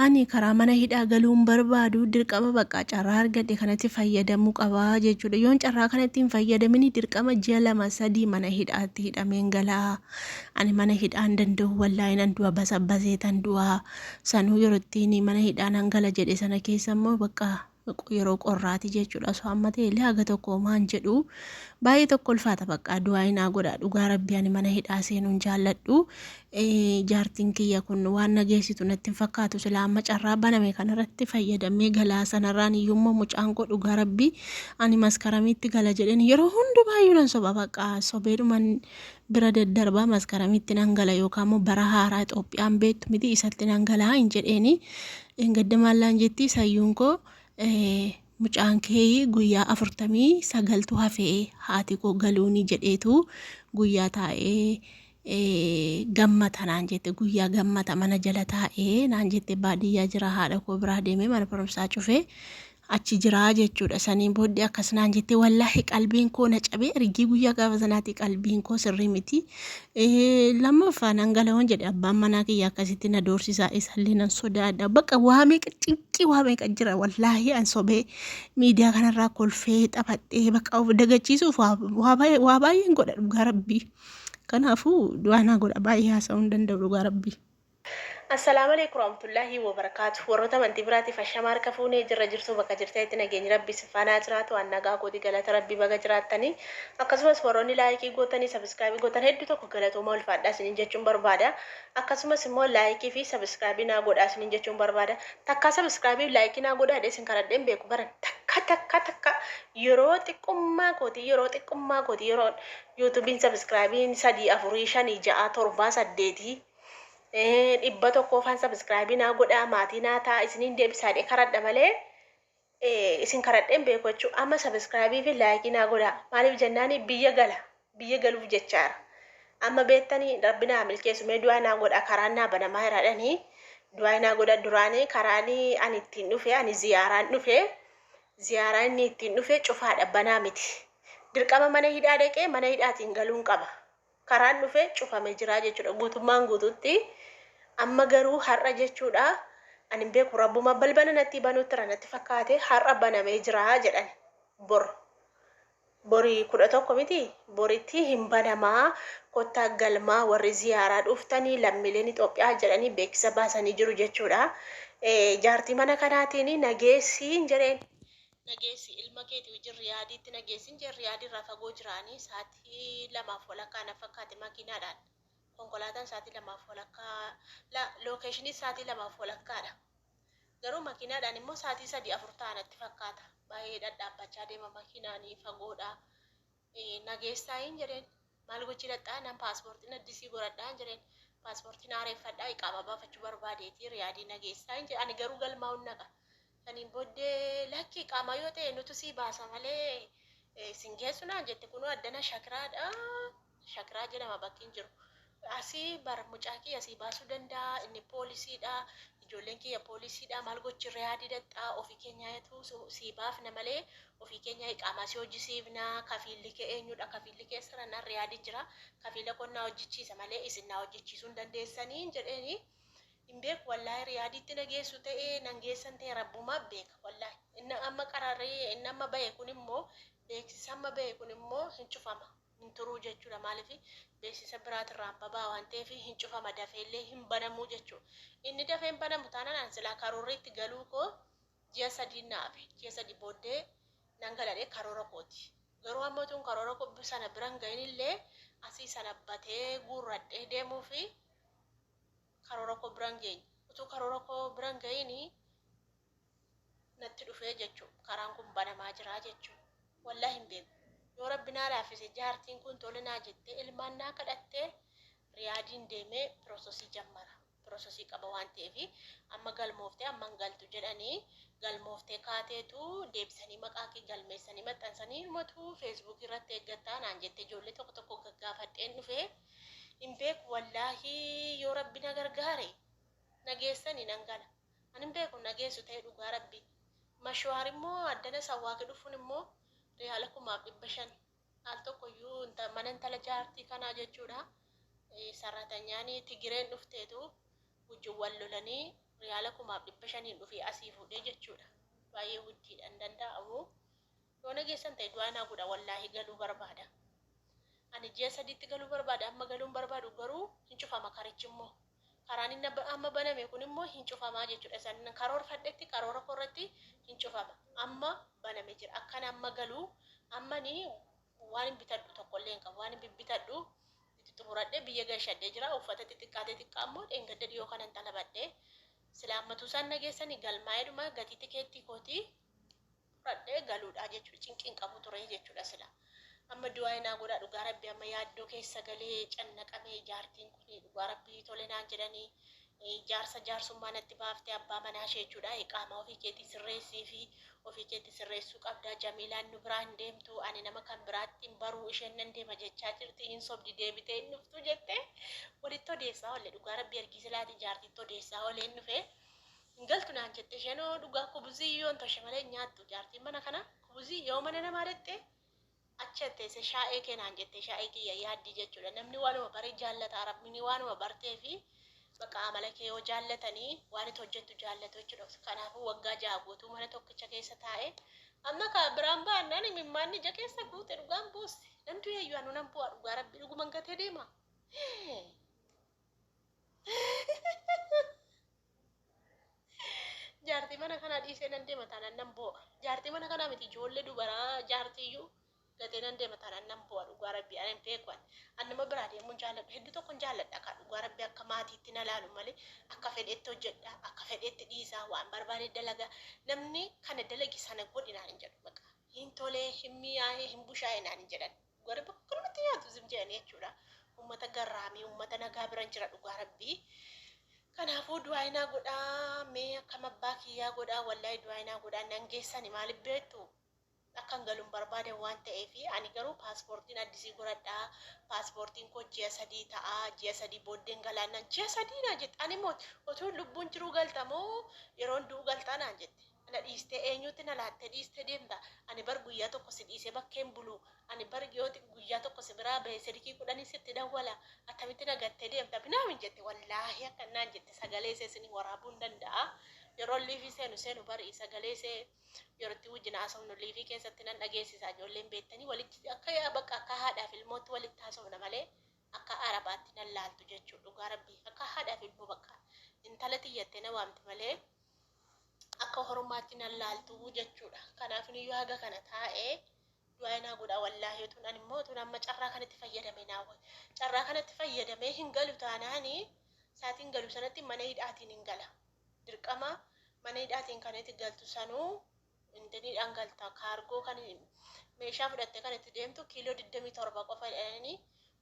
ani karaa mana hidhaa galuun barbaadu dirqama bakka carraa argadhe kanatti fayyadamuu qabaa jechuudha. Yoon carraa kanatti hin fayyadamin dirqama ji'a 2-3 mana hidhaatti hidhameen galaa. Ani mana hidhaa hin danda'u wallaahi nan du'a basabbaseetan du'a. Sanuu yeroo ittiin mana hidhaa nan gala jedhe sana keessa immoo bakka yeroo qorraati jechuudha. So amma ta'ellee haga tokko maan jedhu baay'ee tokko ulfaata bakka du'aa hinaa godha. Dhugaa rabbii ani mana hidhaa seenuun jaalladhu. Jaartiin kiyya kun waan nageessitu natti hin fakkaatu sila amma carraa baname kanarratti fayyadamee galaa sanarraan iyyummoo mucaan koo dhugaa rabbii ani maskaramiitti gala jedheen yeroo hundumaayyuu nan soba bakka sobeedhuman bira daddarbaa maskaramiitti nan gala yookaan immoo bara haaraa Itoophiyaan beektu miti isatti nan galaa hin jedheeni gaddamallaan jetti sayyuun koo mucaan kee guyyaa 49 hafee haati koo galuuni jedheetu guyyaa taa'ee gammata naan jette guyyaa gammata mana jala taa'ee naan jette baadiyyaa jira haadha koo biraa deemee mana barumsaa cufee achi jiraa jechuudha. Saniin booddee akkas naan jette wallaahi qalbiin koo na cabee ergii guyyaa gaafa sanaatti qalbiin koo sirrii miti. Lammaffaa nan gala'oon jedhe abbaan manaa kiyya akkasitti na doorsisaa isallee nan sodaadha. Bakka waa meeqa cinqii waa meeqa jira wallaahi an sobee miidiyaa kanarraa kolfee taphadhee bakka of dagachiisuuf waa baay'een godha dhugaa rabbii. Kanaafuu du'aanaa godha baay'ee haasa'uu hin danda'u dhugaa rabbii. Assalamu alaikum warahmatullahi wabarakatuh. Warroota amantii biraatiif ashama harka fuunee jirra jirtu bakka jirteetti nageenyi rabbi sifaanaa jiraatu waan nagaa kooti galata rabbi baga jiraattanii akkasumas warroonni laayikii gootanii sabiskaabii gootan hedduu tokko galatooma ulfaadhaa isiniin jechuun barbaada. Akkasumas immoo laayikii fi sabiskaabii naa godhaa isiniin jechuun barbaada. Takka sabiskaabii laayikii naa godhaa isin kadhadheen beeku baran takka yeroo xiqqummaa kooti yeroo yuutuubiin sabiskaabiin 3 4 5 6 7 8 dhibba tokko fan sabiskaabii naa godhaa maatii naa ta'a isiniin deebisaadhe karadha malee isin karadheen beeku jechuudha. Amma sabiskaabii fi laayikii naa godhaa maaliif jennaani biyya galuuf jechaara. Amma beektanii rabbi naa milkeessu mee du'aa naa godhaa karaan naa banamaa hiraadhanii du'aa naa godha duraanii karaanii ani ittiin dhufe ani ziyaaraan inni ittiin dhufe cufaadha banaa miti. Dirqama mana hidhaa dhaqee mana hidhaatiin galuun qaba. Karaan dhufe cufamee jira jechuudha guutummaan guutuutti. Amma garuu har'a jechuudha ani beeku rabbuma balbala natti banuutti natti fakkaate har'a banamee jira jedhan borii 11 miti boritti hin banamaa kottaa galmaa warri ziyaaraa dhuftanii lammiileen Itoophiyaa jedhanii beeksisa baasanii jiru jechuudha. Jaartii mana kanaatiin nageessi ilma keetii jirri yaadiitti nageessin jirri yaadiirraa fagoo jiraanii sa'aatii 2 walakkaa na fakkaate makiinaadhaan. Konkolaataan sa'aatii 2 walakkaa lookeeshinii sa'aatii 2 walakkaadha. Garuu makiinaadhaan immoo sa'aatii 3-4 ta'anitti fakkaata. Baay'ee dhadhaabbachaa deema makiinaanii fagoodha. Nageessaa hin jedheen maal gochii dhadhaa nan paaspoortiin addisii godhadhaa hin jedheen paaspoortiin haareeffadhaa iqaama baafachuu barbaadeetii riyaadii nageessaa hin jedhe ani garuu galmaa'uun naqa. Saniin booddee lakki iqaama yoo ta'e nuti sii baasa malee sin geessu naan jette kunoo addana shakiraadha. Shakiraa jedhama bakki hin jiru. Asii bar mucaa kiyya asii baasuu danda'a inni poolisiidha ijoolleen kiyya poolisiidha maal gochi riyaadii dhadhaa ofii keenyaatu sii baafna malee ofii keenya iqaamaa si hojjisiifna kafiilli kee eenyudha kafiilli kee sarana riyaadii jira kafiila qonnaa hojjechiisa malee isin na hojjechiisuu hin dandeessanii jedheeni hin beeku wallaahi riyaadiitti nageessu ta'ee nangeessan ta'e rabbumaa beeka wallaahi inni amma qararree inni amma bahe kun immoo beeksisa amma bahe kun immoo hin cufama. Hin turuu jechuudha maaliif beeksisa biraatirraan babaa waan ta'eef hin cufama dafeellee hin banamuu jechuudha. Inni dafee hin banamu taanaan silaa karoorriitti galuu koo ji'a 3 naafe ji'a 3 booddee nan galadhee karoora kooti. Garuu amma tun karoora koo sana biran ga'inillee asii sana batee guurradhee deemuu fi karoora koo biran ga'in. Utuu karoora koo biran ga'inii natti dhufee jechuudha. Karaan kun banamaa jira jechuudha. Wallaahi hin beeku. Yoo rabbi naa laafise jaartiin kun tole naa jettee ilmaan naa kadhattee riyaadiin deemee piroosesii jammara. Piroosesii qaba waan ta'eef amma galmooftee amma galtu jedhanii galmooftee kaateetu deebisanii maqaa kee galmeessanii maxxansanii himatu feesbuukii irratti eeggattaa naan jettee ijoollee tokko gaggaafadheen dhufee hin beeku wallaahi yoo rabbi na gargaare nageessanii nan gala. Ani hin beeku nageessu ta'e dhugaa rabbi. Mashwaar immoo addana sawwaaqi dhufuun immoo Riyaala 500 al tokkoyyuu mana intala jaartii kanaa jechuudha. Sarratanyaan Tigireen dhufteetu wajjin wal lolanii riyaala 1500 dhufee asii fuudhee jechuudha. Baay'ee guddiidha hin danda'amu. Yoo nageessan ta'e du'aa naa godha wallaahi galuu barbaada. Ani ji'a sadiitti galuu barbaada amma galuun barbaadu garuu hin cufama karichi immoo. Karaan inni amma baname kun immoo hin cufamaa jechuudha. San karoorfadhetti karoora korratti hin cufama. Amma baname jira. Akkan amma galuu ammani waan hin bitadhu tokkollee hin qabu. Waan hin bibbitadhu itti xumuradhee biyya gashadhee jira. Uffata xixiqqaatee xiqqaa immoo dheengadda dhiyoo kanan talabadhee sila ammatu isaan nageessanii galmaa'eedhuma gatii tikeettii kootii fudhadhee galuudha jechuudha. Cinqiin qabu ture jechuudha sila. Amma du'aa naa godha dhugaa rabbii amma yaaddoo keessa galee cannaqamee jaartiin kun dhugaa rabbii tole naan jedhanii jaarsummaa natti baaftee abbaa manaa ishee jechuudha. Qaama ofii keetii sirreessii fi ofii keetii sirreessuu qabdaa. Jamiilaan nu biraan deemtu ani nama kan biraatti hin baruu isheen nan deema jechaa jirti hin sobdi deebitee hin dhuftu jettee walitti odeessaa oolle dhugaa rabbii ergiisa laati jaartitti odeessaa oolee hin dhufee hin galtu naan jette isheen dhugaa kubuzii yoon toshe malee nyaattu jaartiin mana kana kubuzii yoo mana namaa dhette achatti se shaa'ee keenaan jette shaa'ee kiyya yaaddii jechuudha. Namni waanuma baree jaallata arabni waanuma bartee fi bakka amala kee yoo jaallatanii waan itti hojjettu jaallatu jechuudha. Kanaafuu waggaa 6 guutuu mana tokkicha keessa taa'ee amma ka biraan baannaan mimmaanni ija keessa guute dhugaan buuste. Namtu eeyyuu anu nan bu'aa dhugaa rabbii dhuguman gatee deema. Jaartii mana kana dhiisee nan deema taanaan nan bu'a. Jaartii mana kanaa miti ijoollee dubaraa jaartiyyuu gatee nan deema taanaan nan bu'a dhugaa rabbii ani hin beekan. Ani nama biraa deemuun jaalladhu hedduu tokkoon jaalladha kan dhugaa rabbii akka maatiitti na laalu malee akka fedheetti hojjedha akka fedheetti dhiisaa waan barbaade dalaga namni kana dalagi sana godhi naan hin jedhu baqa. Hin tolee hin mi'aayee hin bushaayee naan hin jedhan. Dhugaa rabbii akkanumatti nyaatu zim jedhanii jechuudha. Uummata garraamii uummata nagaa biran jira dhugaa rabbii. Kanaafuu du'aa naa godhaa mee akkam abbaa kiyyaa godhaa wallaahi du'aa naa godhaa nan geessani maaliif beektu akkan galuun barbaade waan ta'eef ani garuu paaspoortiin addisii godhadhaa paaspoortiin koo ji'a 3 ta'a ji'a 3 booddeen galaannan ji'a 3 naa jette ani immoo otoo lubbuun jiruu galtamoo yeroon du'u galtaa naan jette ana dhiistee eenyuutti na laattee dhiistee deemta ani bar guyyaa tokko si dhiisee bakkeen bulu ani bar guyyaa tokko si biraa bahee sirikii 10 sitti dawwala attamitti nagattee deemta binaamin jette wallaahi akka naan jette sagalee ishee isin waraabuu hin danda'a yeroo liifii seenu bari sagalee ishee yerootti wajjin haasofnu liifii keessatti nan dhageessisaa ijoolleen beektanii walitti akka bakka akka haadhaaf ilmootti walitti haasofna malee akka arabaatti nan laaltu jechuudha dhugaa rabbii akka haadhaaf ilmoo bakka intala xiyyattee na waamti malee akka hormaatti nan laaltu jechuudha. Kanaaf ni yoo haga kana taa'ee du'aa naa godha wallaahi utuun ani immoo utuun amma carraa kanatti fayyadame naawwa carraa kanatti fayyadamee hin galu taanaani saatiin galu sanatti mana hidhaatiin hin gala dirqama mana hidhaatiin kan itti galtu sanuu intiniidhaan galta kaargoo kan meeshaa fudhattee kan itti deemtu kiiloo 27 qofa jedhanii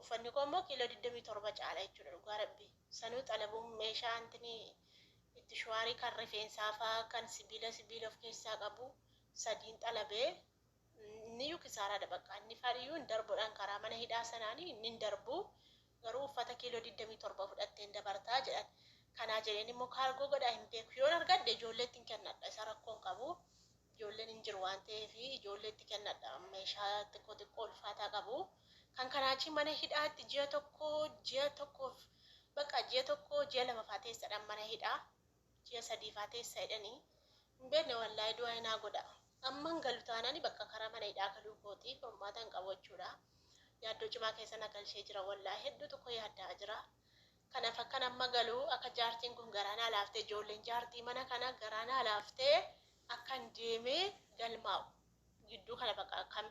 uffanni koo immoo kiiloo 27 caala jechuudha dhugaa rabbii sanuu xalabuun meeshaa intinii itti shuwaarii kan rifeensaa fa'aa kan sibiila of keessaa qabu sadiin xalabee inni yuu kisaaraadha bakka inni fadhiyyuu hin darbuudhaan karaa mana hidhaa sanaanii inni hin darbu garuu uffata kiiloo 27 fudhatteen dabartaa jedhan kanaa jedheen immoo kaargoo godhaa hin beeku yoon argadde ijoolleetti hin kennadha isa rakkoon qabu ijoolleen hin jiru waan ta'eef ijoolleetti kennadha meeshaa xiqqoo ulfaataa qabu kan kanaachi mana hidhaatti ji'a tokkoof bakka ji'a tokko ji'a lama faateessadhaan mana hidhaa ji'a 3 faateessa jedhanii hin beekne wallaahi du'aa naa godha amman galu taanani bakka karaa mana hidhaa galuu kooti qormaatan qabu jechuudha yaaddoo cimaa keessa na galchee jira wallaahi hedduu tokko yaaddaa jira kanaaf akkan amma galuu akka jaartiin kun garaanaa laaftee ijoolleen jaartii mana kana garaanaa laaftee akkan deemee galmaa'u gidduu kana bakka akkam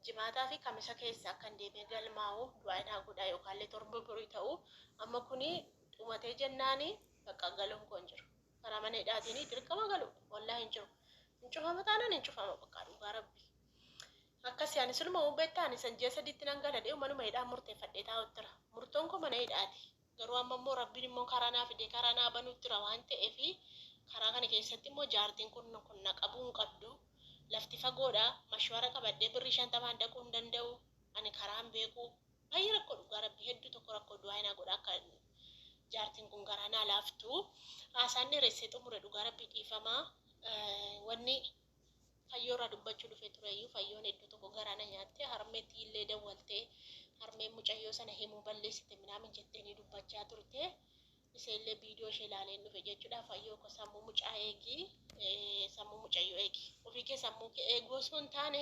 jimaataa fi kamisa keessa akkan deemee galmaa'u du'aa naa godha yookaan illee torba birii ta'u amma kuni xumatee jennaani bakka galuun kun jiru karaa mana hidhaatiin dirqama galu wallaahi hin jiru hin cufama taanaan hin cufama bakka dhugaa rabbii akkasii ani suluma hubettaan isan ji'a 3tti nan gala dhee manuma hidhaa murteeffadhee taa'uttira murtoon koo mana hidhaati garuu amma immoo rabbiin immoo karaa naa fidee karaa naa banuuttira waan ta'eef karaa kana keessatti immoo jaartiin kun na qabuu hin qabdu lafti fagoodha mashwara qabadhee birrii 50 dhaquu hin danda'u ani karaan beeku baay'ee rakkoo dhugaa rabbii hedduu tokko rakkoo du'aa naa godha akka jaartiin kun garaanaa laaftu haasaan dheeressee xumure dhugaa rabbii dhiifamaa wanni fayyoorraa dubbachuu dhufee tureyyuu fayyoon hedduu tokko garaana nyaattee harmeetti illee dawwaltee harmeen mucayyoo sana himuu balleessite minaamin jettee ni dubbachaa turte isellee viidiyoo ishee ilaaleen dhufe jechuudha. Fayyoo ko sammuu mucaa eegi, sammuu mucayyoo eegi. Ofii kee sammuu kee eeguu osoo hin taane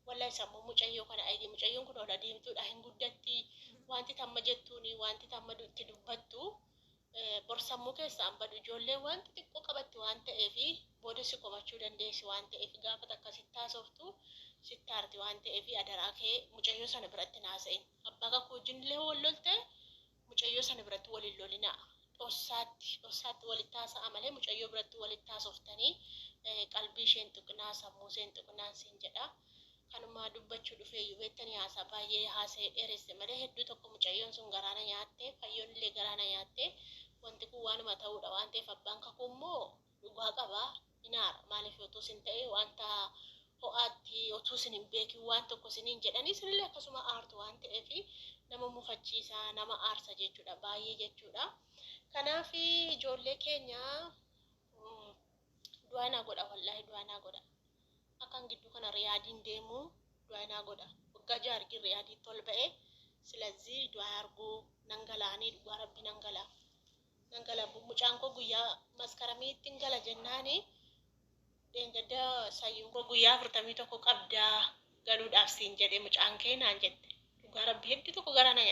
wallahi sammuu mucayyoo kana eegi. Mucayyoon kun ola deemtuudha, hin guddatti. Wanti tamma jettuuni, wanti tamma itti dubbattu bor sammuu keessaan badu. Ijoollee wanti xiqqoo qabatti waan ta'eef booda si komachuu dandeessi waan ta'eef gaafa takka sitti haasoftu sitti aarti waan ta'eef adaraa kee mucayyoo sana biratti naasa'in. Abbaa kakuu wajjin illee wal lolte mucayyoo sana biratti waliin lolinaa. Dhossaatti walitti haasa'a malee mucayyoo biratti walitti haasoftanii qalbii isheen tuqnaa sammuu isheen tuqnaan siin jedha. Kanumaa dubbachuu dhufee beektanii haasaa baay'ee haasa'ee dheeresse malee hedduu tokko mucayyoon sun garaana nyaatte fayyoon illee garaana nyaatte wanti kun waanuma ta'uudha waan ta'eef abbaan kakuu immoo dhugaa qabaa inaara maaliif otoo sin ta'e wanta ho'aatti otoo sin hin beekin waan tokko siniin jedhanii sinillee akkasuma aartu waan ta'eef nama mufachiisa nama aarsa jechuudha baay'ee jechuudha. Kanaaf ijoollee keenya du'aa godha wallahi du'aa godha. Akan gidduu kana riyaadiin deemu du'aa godha. Waggaa jaargin riyaadii tol ba'e silazii du'aa arguu nangalaanii dhugaa rabbi nangalaa. Nangalaa mucaan koo guyyaa maskaramiitti gala jennaani deengadda sayyuun koo guyyaa 41 qabdaa galuudhaaf siin jedhe mucaan kee naan jette. Dhugaa rabbi hedduu tokko gara na